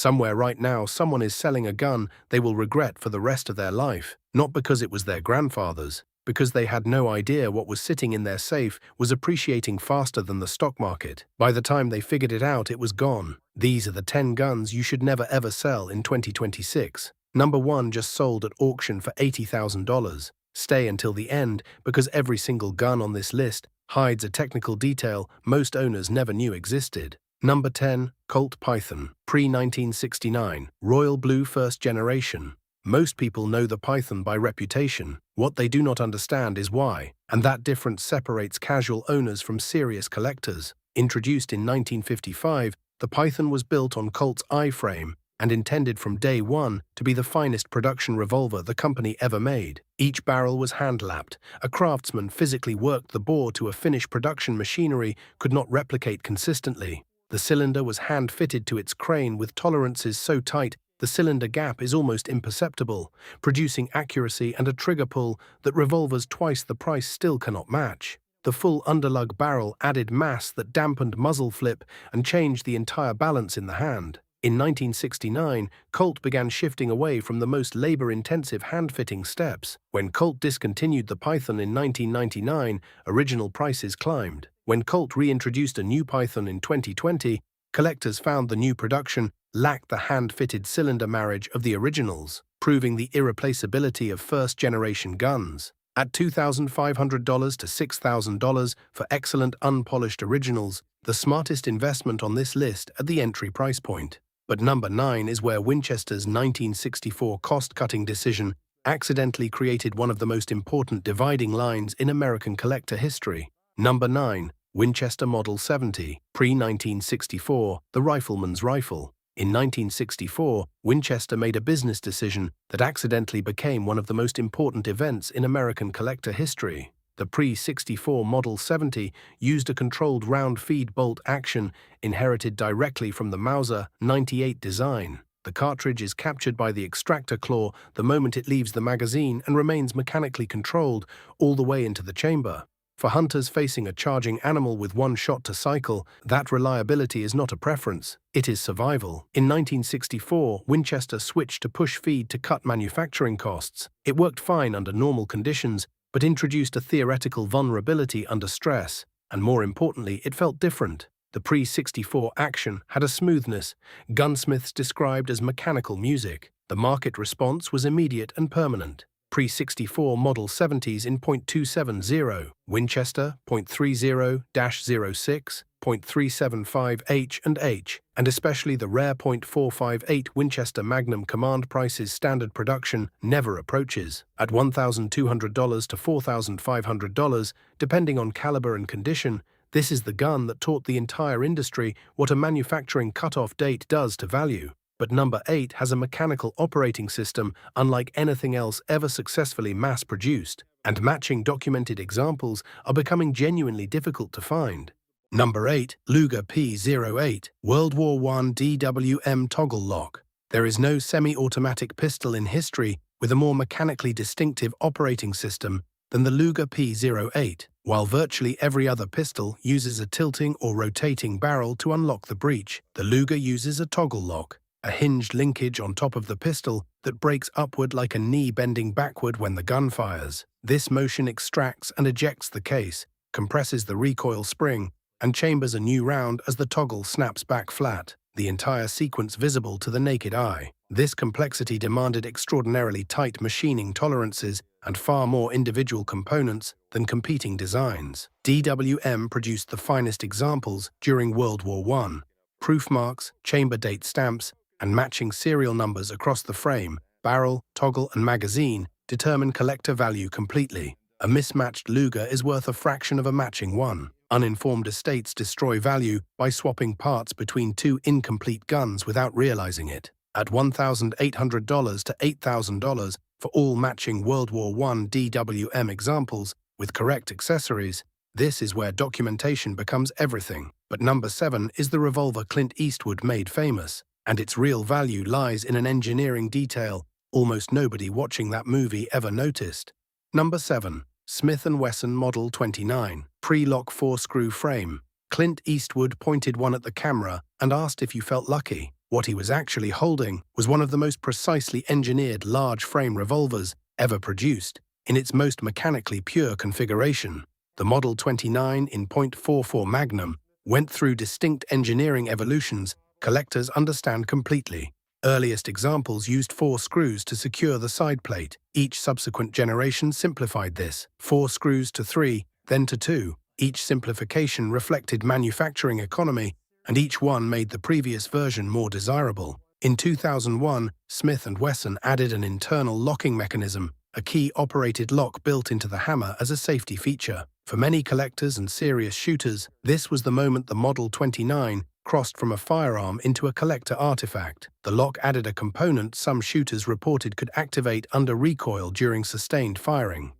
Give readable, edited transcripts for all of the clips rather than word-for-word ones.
Somewhere right now, someone is selling a gun they will regret for the rest of their life, not because it was their grandfather's, because they had no idea what was sitting in their safe was appreciating faster than the stock market. By the time they figured it out, it was gone. These are the 10 guns you should never ever sell in 2026. Number 1 just sold at auction for $80,000. Stay until the end because every single gun on this list hides a technical detail most owners never knew existed. Number 10, Colt Python, pre-1969, Royal Blue First Generation. Most people know the Python by reputation. What they do not understand is why, and that difference separates casual owners from serious collectors. Introduced in 1955, the Python was built on Colt's I-frame and intended from day one to be the finest production revolver the company ever made. Each barrel was hand-lapped. A craftsman physically worked the bore to a finish production machinery could not replicate consistently. The cylinder was hand-fitted to its crane with tolerances so tight the cylinder gap is almost imperceptible, producing accuracy and a trigger pull that revolvers twice the price still cannot match. The full underlug barrel added mass that dampened muzzle flip and changed the entire balance in the hand. In 1969, Colt began shifting away from the most labor-intensive hand-fitting steps. When Colt discontinued the Python in 1999, original prices climbed. When Colt reintroduced a new Python in 2020, collectors found the new production lacked the hand-fitted cylinder marriage of the originals, proving the irreplaceability of first-generation guns. At $2,500 to $6,000 for excellent unpolished originals, the smartest investment on this list at the entry price point. But number 9 is where Winchester's 1964 cost-cutting decision accidentally created one of the most important dividing lines in American collector history. Number 9. Winchester Model 70, pre-1964, the rifleman's rifle. In 1964, Winchester made a business decision that accidentally became one of the most important events in American collector history. The pre-64 Model 70 used a controlled round feed bolt action inherited directly from the Mauser 98 design. The cartridge is captured by the extractor claw the moment it leaves the magazine and remains mechanically controlled all the way into the chamber. For hunters facing a charging animal with one shot to cycle, that reliability is not a preference, it is survival. In 1964, Winchester switched to push feed to cut manufacturing costs. It worked fine under normal conditions, but introduced a theoretical vulnerability under stress, and more importantly, it felt different. The pre-64 action had a smoothness gunsmiths described as mechanical music. The market response was immediate and permanent. Pre-64 Model 70s in .270, Winchester .30-06, .375H and H, and especially the rare .458 Winchester Magnum Command prices standard production never approaches. At $1,200 to $4,500, depending on caliber and condition, this is the gun that taught the entire industry what a manufacturing cutoff date does to value. But number 8 has a mechanical operating system unlike anything else ever successfully mass-produced, and matching documented examples are becoming genuinely difficult to find. Number 8, Luger P08, World War I DWM toggle lock. There is no semi-automatic pistol in history with a more mechanically distinctive operating system than the Luger P08. While virtually every other pistol uses a tilting or rotating barrel to unlock the breech, the Luger uses a toggle lock, a hinged linkage on top of the pistol that breaks upward like a knee bending backward when the gun fires. This motion extracts and ejects the case, compresses the recoil spring, and chambers a new round as the toggle snaps back flat, the entire sequence visible to the naked eye. This complexity demanded extraordinarily tight machining tolerances and far more individual components than competing designs. DWM produced the finest examples during World War I. Proof marks, chamber date stamps, and matching serial numbers across the frame, barrel, toggle, and magazine determine collector value completely. A mismatched Luger is worth a fraction of a matching one. Uninformed estates destroy value by swapping parts between two incomplete guns without realizing it. At $1,800 to $8,000 for all matching World War I DWM examples with correct accessories, this is where documentation becomes everything. But number 7 is the revolver Clint Eastwood made famous, and its real value lies in an engineering detail almost nobody watching that movie ever noticed. Number 7. Smith & Wesson Model 29, pre-lock 4-screw frame. Clint Eastwood pointed one at the camera and asked if you felt lucky. What he was actually holding was one of the most precisely engineered large-frame revolvers ever produced, in its most mechanically pure configuration. The Model 29 in .44 Magnum went through distinct engineering evolutions collectors understand completely. Earliest examples used 4 screws to secure the side plate. Each subsequent generation simplified this, 4 screws to 3, then to 2. Each simplification reflected manufacturing economy, and each one made the previous version more desirable. In 2001, Smith & Wesson added an internal locking mechanism, a key-operated lock built into the hammer as a safety feature. For many collectors and serious shooters, this was the moment the Model 29 crossed from a firearm into a collector artifact. The lock added a component some shooters reported could activate under recoil during sustained firing.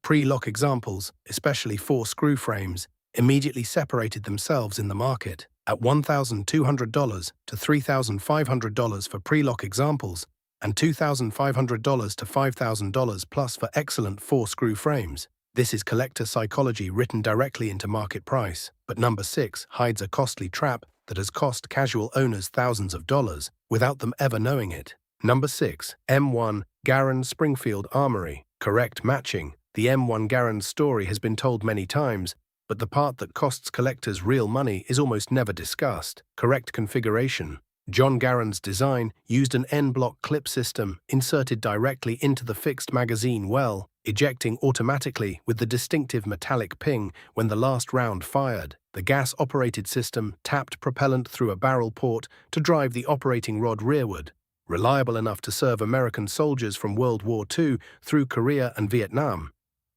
Pre-lock examples, especially 4 screw frames, immediately separated themselves in the market. At $1,200 to $3,500 for pre-lock examples, and $2,500 to $5,000 plus for excellent 4 screw frames. This is collector psychology written directly into market price. But number 6 hides a costly trap that has cost casual owners thousands of dollars without them ever knowing it. Number 6. M1 Garand Springfield Armory. Correct matching. The M1 Garand story has been told many times, but the part that costs collectors real money is almost never discussed. Correct configuration. John Garand's design used an N-block clip system inserted directly into the fixed magazine well, ejecting automatically with the distinctive metallic ping when the last round fired. The gas-operated system tapped propellant through a barrel port to drive the operating rod rearward, reliable enough to serve American soldiers from World War II through Korea and Vietnam.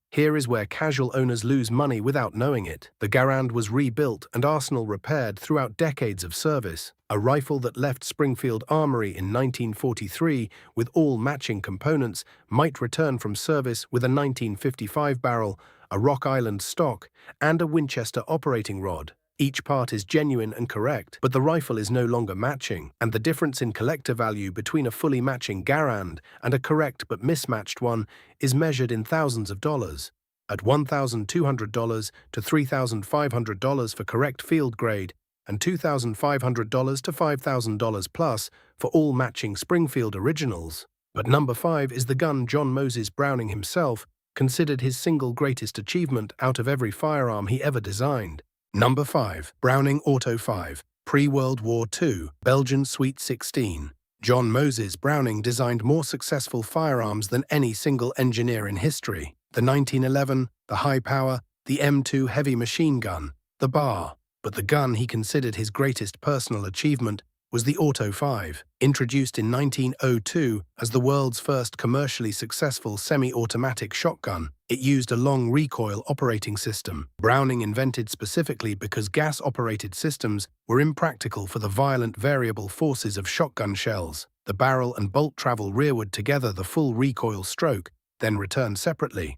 Here is where casual owners lose money without knowing it. The Garand was rebuilt and arsenal repaired throughout decades of service. A rifle that left Springfield Armory in 1943 with all matching components might return from service with a 1955 barrel, a Rock Island stock, and a Winchester operating rod. Each part is genuine and correct, but the rifle is no longer matching, and the difference in collector value between a fully matching Garand and a correct but mismatched one is measured in thousands of dollars. At $1,200 to $3,500 for correct field grade, and $2,500 to $5,000 plus for all matching Springfield originals. But number 5 is the gun John Moses Browning himself considered his single greatest achievement out of every firearm he ever designed. Number 5. Browning Auto 5. Pre-World War II, Belgian Sweet 16. John Moses Browning designed more successful firearms than any single engineer in history. The 1911, the high power, the M2 heavy machine gun, the bar. But the gun he considered his greatest personal achievement was the Auto 5. Introduced in 1902 as the world's first commercially successful semi-automatic shotgun, it used a long recoil operating system. Browning invented specifically because gas-operated systems were impractical for the violent variable forces of shotgun shells. The barrel and bolt travel rearward together the full recoil stroke, then return separately.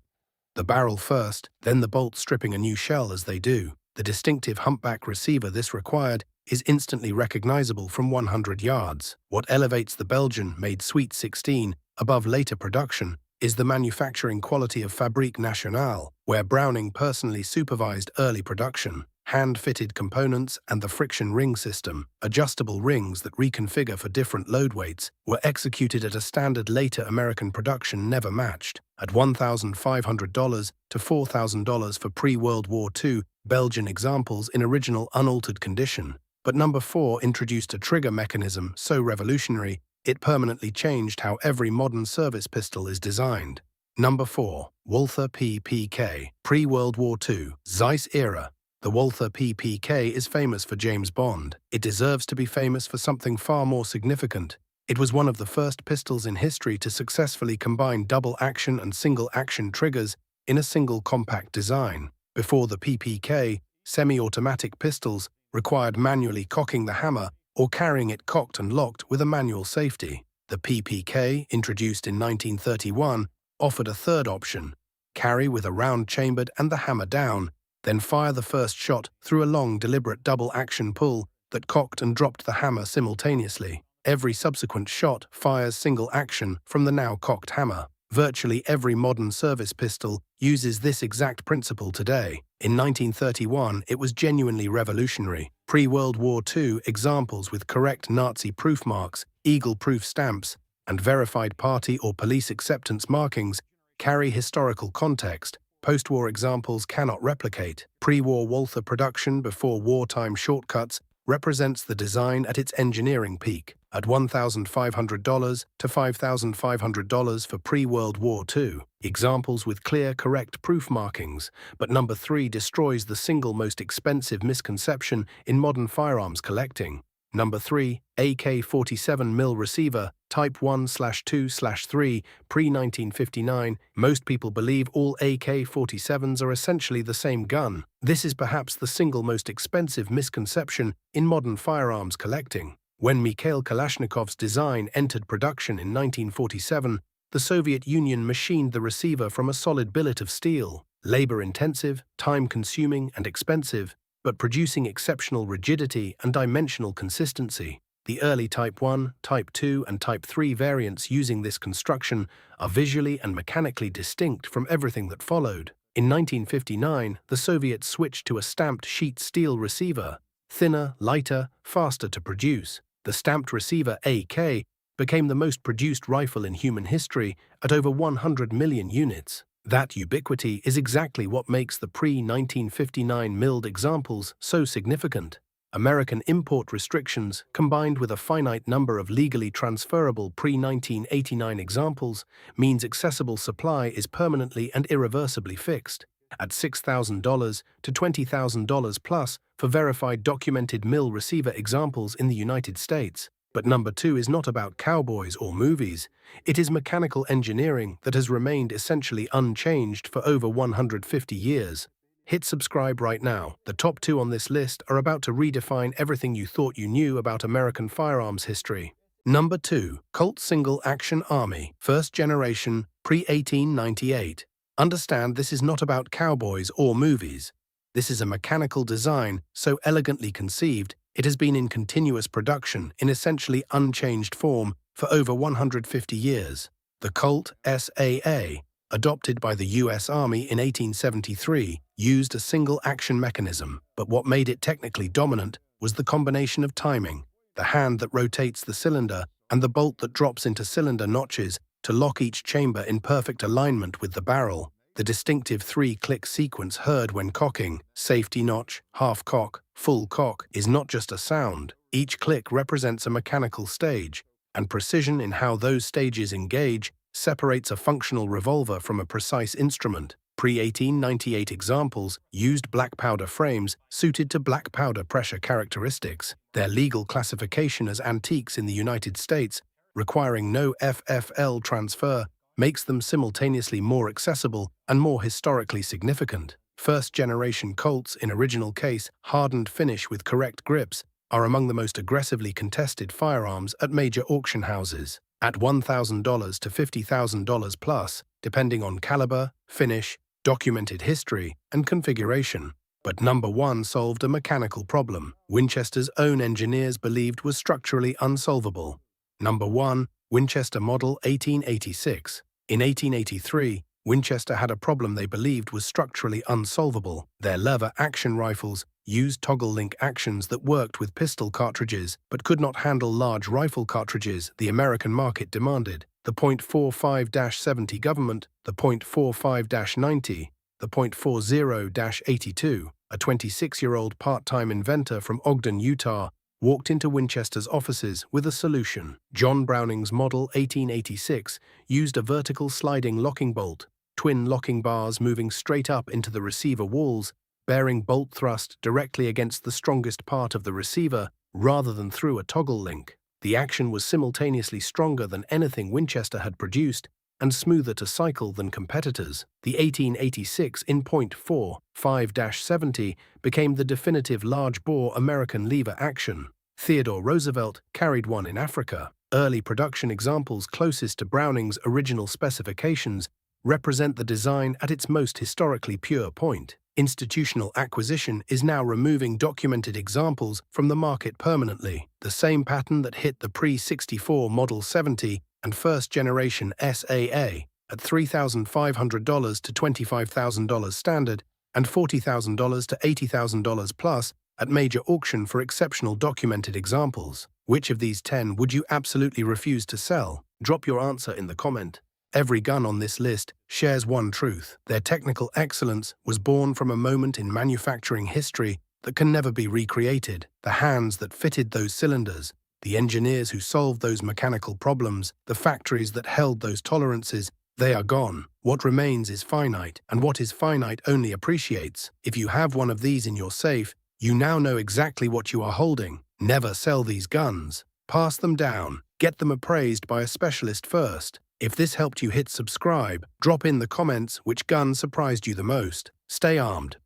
The barrel first, then the bolt stripping a new shell as they do. The distinctive humpback receiver this required is instantly recognizable from 100 yards. What elevates the Belgian-made Sweet 16 above later production is the manufacturing quality of Fabrique Nationale, where Browning personally supervised early production. Hand-fitted components and the friction ring system, adjustable rings that reconfigure for different load weights, were executed at a standard later American production never matched. At $1,500 to $4,000 for pre-World War II Belgian examples in original unaltered condition. But number 4 introduced a trigger mechanism so revolutionary it permanently changed how every modern service pistol is designed. Number 4. Walther PPK. Pre-World War II Zeiss era. The Walther PPK is famous for James Bond. It deserves to be famous for something far more significant. It was one of the first pistols in history to successfully combine double-action and single-action triggers in a single compact design. Before the PPK, semi-automatic pistols required manually cocking the hammer or carrying it cocked and locked with a manual safety. The PPK, introduced in 1931, offered a third option: carry with a round chambered and the hammer down, then fire the first shot through a long, deliberate double-action pull that cocked and dropped the hammer simultaneously. Every subsequent shot fires single action from the now cocked hammer. Virtually every modern service pistol uses this exact principle today. In 1931, it was genuinely revolutionary. Pre-World War II examples with correct Nazi proof marks, eagle-proof stamps, and verified party or police acceptance markings carry historical context. Post-war examples cannot replicate. Pre-war Walther production before wartime shortcuts represents the design at its engineering peak, at $1,500 to $5,500 for pre-World War II. Examples with clear, correct proof markings, but number 3 destroys the single most expensive misconception in modern firearms collecting. Number 3, AK-47 mil receiver, Type 1/2/3, pre-1959. Most people believe all AK-47s are essentially the same gun. This is perhaps the single most expensive misconception in modern firearms collecting. When Mikhail Kalashnikov's design entered production in 1947, the Soviet Union machined the receiver from a solid billet of steel. Labor-intensive, time-consuming, and expensive, but producing exceptional rigidity and dimensional consistency. The early Type 1, Type 2, and Type 3 variants using this construction are visually and mechanically distinct from everything that followed. In 1959, the Soviets switched to a stamped sheet steel receiver, thinner, lighter, faster to produce. The stamped receiver AK became the most produced rifle in human history at over 100 million units. That ubiquity is exactly what makes the pre-1959 milled examples so significant. American import restrictions, combined with a finite number of legally transferable pre-1989 examples, means accessible supply is permanently and irreversibly fixed, at $6,000 to $20,000 plus for verified documented mill receiver examples in the United States. But number 2 is not about cowboys or movies. It is mechanical engineering that has remained essentially unchanged for over 150 years. Hit subscribe right now. The top 2 on this list are about to redefine everything you thought you knew about American firearms history. Number 2. Colt Single Action Army, first generation, pre-1898. Understand, this is not about cowboys or movies. This is a mechanical design so elegantly conceived, it has been in continuous production in essentially unchanged form for over 150 years. The Colt SAA, adopted by the U.S. Army in 1873, used a single-action mechanism, but what made it technically dominant was the combination of timing, the hand that rotates the cylinder and the bolt that drops into cylinder notches to lock each chamber in perfect alignment with the barrel. The distinctive 3-click sequence heard when cocking, safety notch, half cock, full cock, is not just a sound. Each click represents a mechanical stage, and precision in how those stages engage separates a functional revolver from a precise instrument. Pre-1898 examples used black powder frames suited to black powder pressure characteristics. Their legal classification as antiques in the United States, requiring no FFL transfer, makes them simultaneously more accessible and more historically significant. First-generation Colts in original case, hardened finish with correct grips, are among the most aggressively contested firearms at major auction houses, at $1,000 to $50,000 plus, depending on caliber, finish, documented history, and configuration. But number 1 solved a mechanical problem Winchester's own engineers believed was structurally unsolvable. Number 1, Winchester Model 1886. In 1883, Winchester had a problem they believed was structurally unsolvable. Their lever action rifles used toggle-link actions that worked with pistol cartridges but could not handle large rifle cartridges the American market demanded. The .45-70 government, the .45-90, the .40-82, a 26-year-old part-time inventor from Ogden, Utah, walked into Winchester's offices with a solution. John Browning's Model 1886 used a vertical sliding locking bolt, twin locking bars moving straight up into the receiver walls, bearing bolt thrust directly against the strongest part of the receiver rather than through a toggle link. The action was simultaneously stronger than anything Winchester had produced and smoother to cycle than competitors. The 1886 in .45-70 became the definitive large-bore American lever action. Theodore Roosevelt carried one in Africa. Early production examples closest to Browning's original specifications represent the design at its most historically pure point. Institutional acquisition is now removing documented examples from the market permanently. The same pattern that hit the pre-64 Model 70 and first-generation SAA at $3,500 to $25,000 standard and $40,000 to $80,000 plus at major auction for exceptional documented examples. Which of these 10 would you absolutely refuse to sell? Drop your answer in the comment. Every gun on this list shares one truth. Their technical excellence was born from a moment in manufacturing history that can never be recreated. The hands that fitted those cylinders, the engineers who solved those mechanical problems, the factories that held those tolerances, they are gone. What remains is finite, and what is finite only appreciates. If you have one of these in your safe, you now know exactly what you are holding. Never sell these guns. Pass them down. Get them appraised by a specialist first. If this helped you, hit subscribe. Drop in the comments which gun surprised you the most. Stay armed.